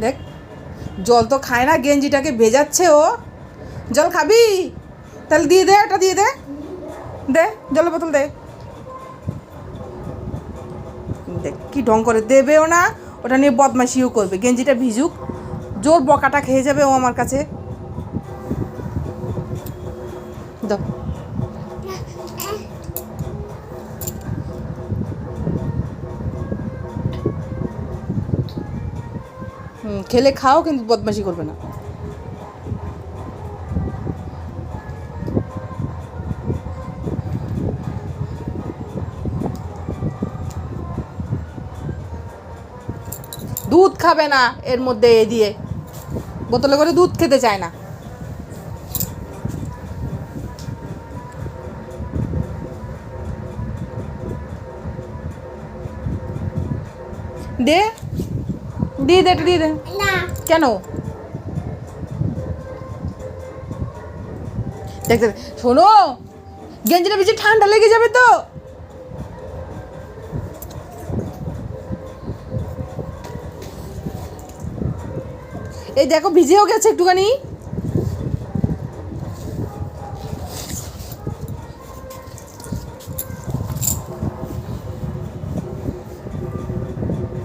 দেখ, জল তো খায় না, গেঞ্জিটাকে ভেজাচ্ছে ও। জল খাবি? তাহলে দিয়ে দে, এটা দিয়ে দে, দে জলের বোতল দে। দেখ কি ঢং করে, দেবেও না, ওটা নিয়ে বদমাইশিও করবে। গেঞ্জিটা ভিজুক, জোর বকাটা খেয়ে যাবে ও আমার কাছে। দাও। খেলে খাও, কিন্তু বদমাইশি করবে না। দুধ খাবে না এর মধ্যে এ দিয়ে, বোতলে করে দুধ খেতে চায় না। দে, দিয়ে দে, এটা দিয়ে দে। কেন? দেখতে শোনো, গেঞ্জিটা বেশি ঠান্ডা লেগে যাবে তো। এই দেখো ভিজেও গেছে একটুখানি।